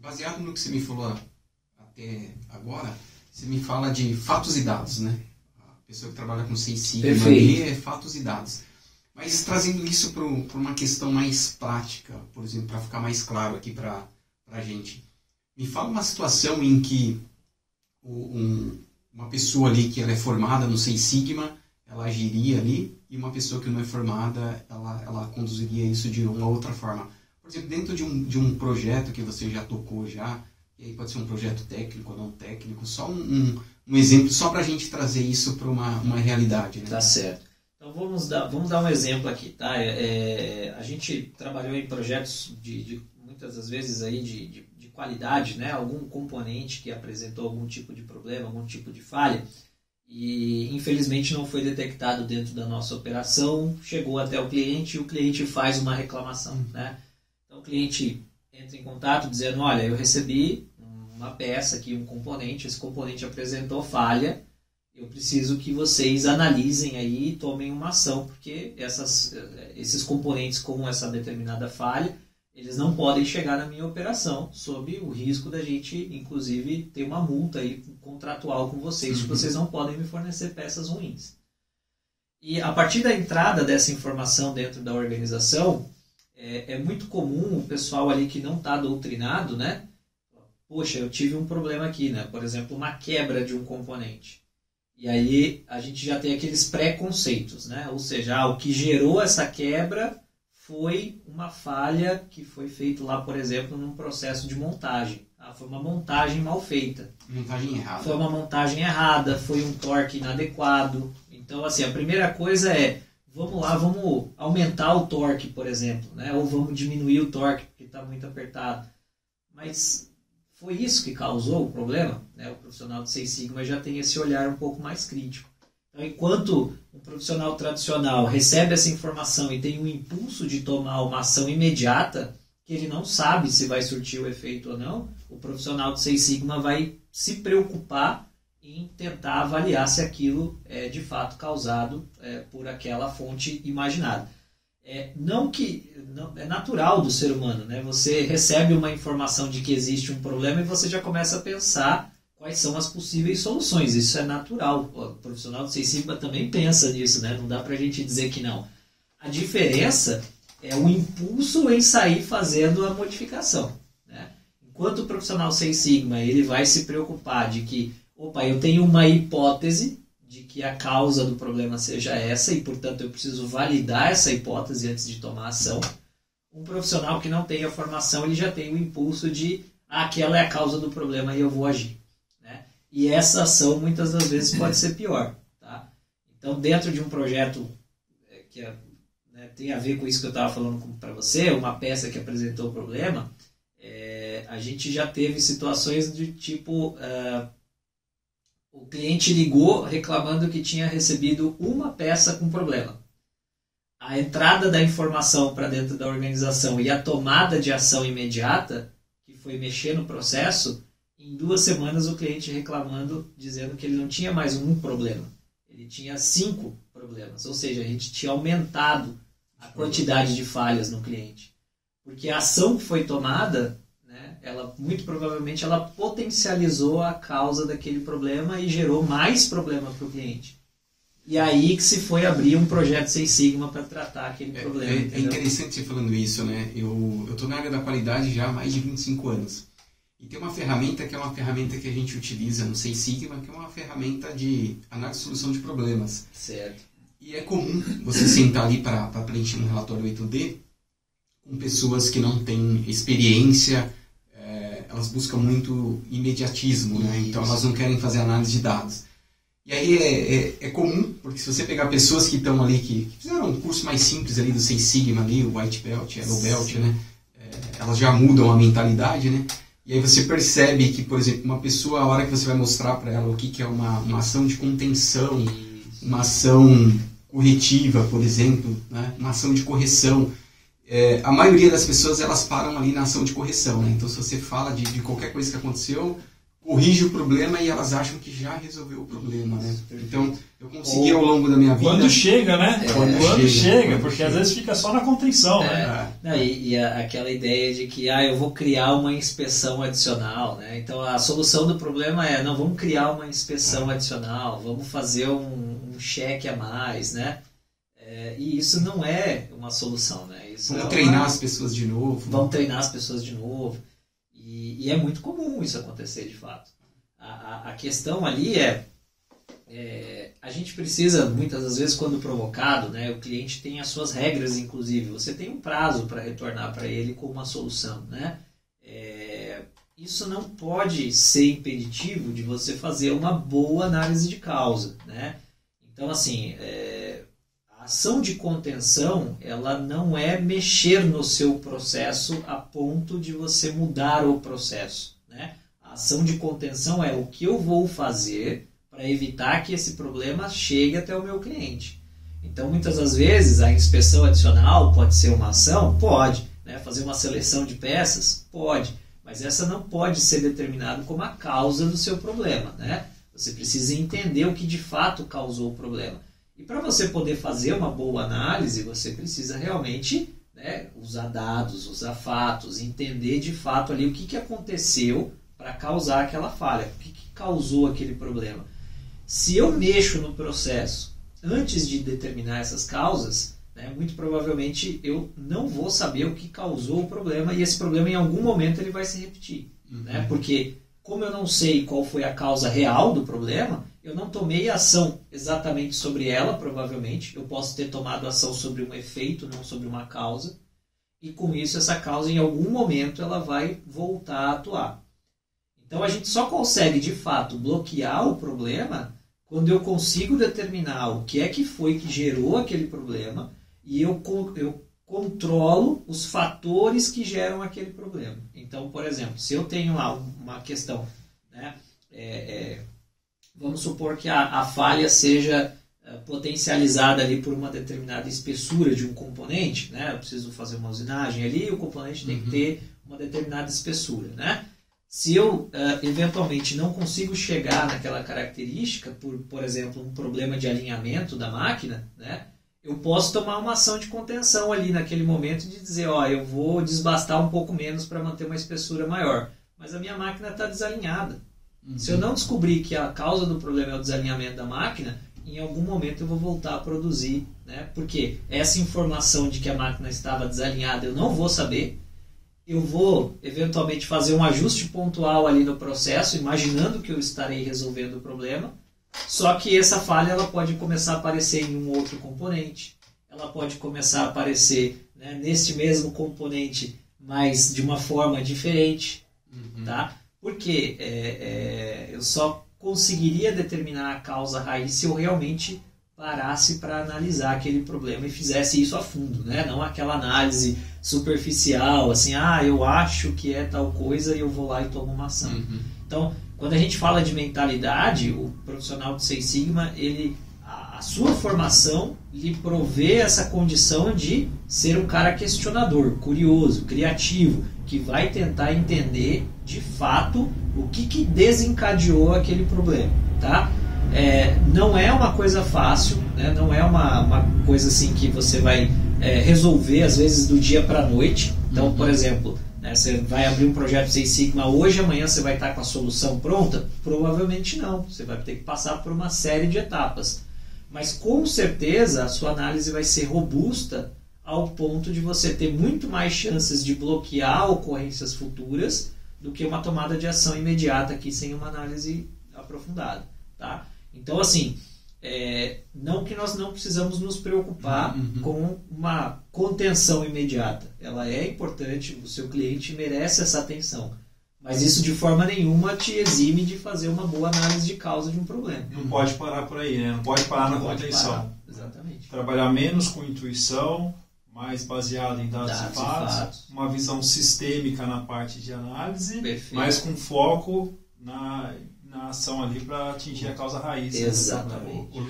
baseado no que você me falou até agora, você me fala de fatos e dados, né? A pessoa que trabalha com Six Sigma ali é fatos e dados. Mas trazendo isso para uma questão mais prática, por exemplo, para ficar mais claro aqui para a gente. Me fala uma situação em que uma pessoa ali que ela é formada no Six Sigma, ela agiria ali, e uma pessoa que não é formada, ela conduziria isso de uma outra forma. Por exemplo, dentro de um projeto que você já tocou já, e aí pode ser um projeto técnico ou não técnico, só um exemplo, só para a gente trazer isso para uma realidade. Né? Tá certo. Então vamos dar um exemplo aqui. Tá? A gente trabalhou em projetos de muitas das vezes aí de qualidade, né? Algum componente que apresentou algum tipo de problema, algum tipo de falha, e infelizmente não foi detectado dentro da nossa operação, chegou até o cliente e o cliente faz uma reclamação. Né? Então o cliente entra em contato dizendo, olha, eu recebi uma peça aqui, um componente, esse componente apresentou falha, eu preciso que vocês analisem aí e tomem uma ação, porque esses componentes com essa determinada falha, eles não podem chegar na minha operação, sob o risco da gente, inclusive, ter uma multa aí contratual com vocês, que vocês não podem me fornecer peças ruins. E a partir da entrada dessa informação dentro da organização, é muito comum o pessoal ali que não está doutrinado, né? Poxa, eu tive um problema aqui, né? Por exemplo, uma quebra de um componente. E aí a gente já tem aqueles pré-conceitos, né? Ou seja, o que gerou essa quebra foi uma falha que foi feita lá, por exemplo, num processo de montagem. Foi uma montagem mal feita. Montagem errada. Foi uma montagem errada, foi um torque inadequado. Então, assim, a primeira coisa é, vamos lá, vamos aumentar o torque, por exemplo, né? Ou vamos diminuir o torque, porque está muito apertado. Mas foi isso que causou o problema? Né? O profissional de Six Sigma já tem esse olhar um pouco mais crítico. Então, enquanto um profissional tradicional recebe essa informação e tem um impulso de tomar uma ação imediata, que ele não sabe se vai surtir o efeito ou não, o profissional de Six Sigma vai se preocupar em tentar avaliar se aquilo é de fato causado por aquela fonte imaginada. Não é natural do ser humano, né? Você recebe uma informação de que existe um problema e você já começa a pensar quais são as possíveis soluções. Isso é natural. O profissional do Six Sigma também pensa nisso, né? Não dá pra gente dizer que não. A diferença é o impulso em sair fazendo a modificação. Né? Enquanto o profissional Six Sigma ele vai se preocupar de que, eu tenho uma hipótese de que a causa do problema seja essa e, portanto, eu preciso validar essa hipótese antes de tomar ação. Um profissional que não tem a formação, ele já tem o impulso de aquela é a causa do problema e eu vou agir. Né? E essa ação, muitas das vezes, pode ser pior. Tá? Então, dentro de um projeto que tem a ver com isso que eu estava falando para você, uma peça que apresentou o problema, a gente já teve situações de tipo... o cliente ligou reclamando que tinha recebido uma peça com problema. A entrada da informação para dentro da organização e a tomada de ação imediata, que foi mexer no processo, em 2 semanas o cliente reclamando, dizendo que ele não tinha mais um problema. Ele tinha 5 problemas. Ou seja, a gente tinha aumentado a quantidade de falhas no cliente. Porque a ação que foi tomada... ela muito provavelmente ela potencializou a causa daquele problema e gerou mais problema para o cliente. E aí que se foi abrir um projeto Six Sigma para tratar aquele problema. É interessante você falando isso, né? Eu estou na área da qualidade já há mais de 25 anos. E tem uma ferramenta que é uma ferramenta que a gente utiliza no Six Sigma, que é uma ferramenta de análise e solução de problemas. Certo. E é comum você sentar ali para preencher um relatório 8D com pessoas que não têm experiência. Elas buscam muito imediatismo, né? Então elas não querem fazer análise de dados. E aí é comum, porque se você pegar pessoas que estão ali, que fizeram um curso mais simples ali do Six Sigma, ali, o White Belt, Yellow Belt, né? Elas já mudam a mentalidade, né? E aí você percebe que, por exemplo, uma pessoa, a hora que você vai mostrar para ela o que é uma ação de contenção, uma ação corretiva, por exemplo, né? Uma ação de correção, a maioria das pessoas elas param ali na ação de correção, né? Então se você fala de qualquer coisa que aconteceu, corrige o problema e elas acham que já resolveu o problema, né? Então, eu consegui ao longo da minha vida... Quando chega, né? Quando chega, porque chega. Às vezes fica só na contenção, né? Não, e aquela ideia de que eu vou criar uma inspeção adicional, né? Então, a solução do problema é, não, vamos criar uma inspeção adicional, vamos fazer um cheque a mais, né? E isso não é uma solução, né? Isso vamos treinar as pessoas de novo. Vamos treinar as pessoas de novo. E é muito comum isso acontecer, de fato. A questão ali a gente precisa, muitas das vezes, quando provocado, né, o cliente tem as suas regras, inclusive. Você tem um prazo para retornar para ele com uma solução, né? Isso não pode ser impeditivo de você fazer uma boa análise de causa, né? Então, assim, a ação de contenção, ela não é mexer no seu processo a ponto de você mudar o processo, né? A ação de contenção é o que eu vou fazer para evitar que esse problema chegue até o meu cliente. Então, muitas das vezes, a inspeção adicional pode ser uma ação? Pode. Né? Fazer uma seleção de peças? Pode. Mas essa não pode ser determinada como a causa do seu problema, né? Você precisa entender o que de fato causou o problema. E para você poder fazer uma boa análise, você precisa realmente, né, usar dados, usar fatos, entender de fato ali o que aconteceu para causar aquela falha, o que causou aquele problema. Se eu mexo no processo antes de determinar essas causas, né, muito provavelmente eu não vou saber o que causou o problema e esse problema em algum momento ele vai se repetir. Né? Porque como eu não sei qual foi a causa real do problema, eu não tomei ação exatamente sobre ela, provavelmente. Eu posso ter tomado ação sobre um efeito, não sobre uma causa. E com isso, essa causa, em algum momento, ela vai voltar a atuar. Então, a gente só consegue, de fato, bloquear o problema quando eu consigo determinar o que foi que gerou aquele problema e eu controlo os fatores que geram aquele problema. Então, por exemplo, se eu tenho lá uma questão, né, vamos supor que a falha seja potencializada ali por uma determinada espessura de um componente, né? Eu preciso fazer uma usinagem ali, o componente tem que ter uma determinada espessura, né? Se eu eventualmente não consigo chegar naquela característica, por exemplo, um problema de alinhamento da máquina, né? Eu posso tomar uma ação de contenção ali naquele momento de dizer, eu vou desbastar um pouco menos para manter uma espessura maior. Mas a minha máquina está desalinhada. Se eu não descobrir que a causa do problema é o desalinhamento da máquina, em algum momento eu vou voltar a produzir, né? Porque essa informação de que a máquina estava desalinhada eu não vou saber. Eu vou eventualmente fazer um ajuste pontual ali no processo, imaginando que eu estarei resolvendo o problema. Só que essa falha ela pode começar a aparecer em um outro componente. Ela pode começar a aparecer, né, neste mesmo componente, mas de uma forma diferente. Tá? Porque eu só conseguiria determinar a causa raiz se eu realmente parasse para analisar aquele problema e fizesse isso a fundo, né? Não aquela análise superficial, assim, eu acho que é tal coisa e eu vou lá e tomo uma ação. Então, quando a gente fala de mentalidade, o profissional de Six Sigma, a sua formação lhe provê essa condição de ser um cara questionador, curioso, criativo, que vai tentar entender de fato o que desencadeou aquele problema, tá? Não é uma coisa fácil, né? Não é uma coisa assim que você vai resolver às vezes do dia para a noite. Então, por exemplo, né, você vai abrir um projeto Six Sigma hoje, amanhã você vai estar com a solução pronta? Provavelmente não, você vai ter que passar por uma série de etapas. Mas com certeza a sua análise vai ser robusta ao ponto de você ter muito mais chances de bloquear ocorrências futuras do que uma tomada de ação imediata aqui sem uma análise aprofundada. Tá? Então, assim, não que nós não precisamos nos preocupar com uma contenção imediata. Ela é importante, o seu cliente merece essa atenção. Mas isso de forma nenhuma te exime de fazer uma boa análise de causa de um problema. Não pode parar por aí, né? Não pode parar na contenção. Exatamente. Trabalhar menos com intuição, mais baseado em dados e fatos. Uma visão sistêmica na parte de análise, Perfeito. mas com foco na ação ali para atingir a causa raiz. Exatamente. Né?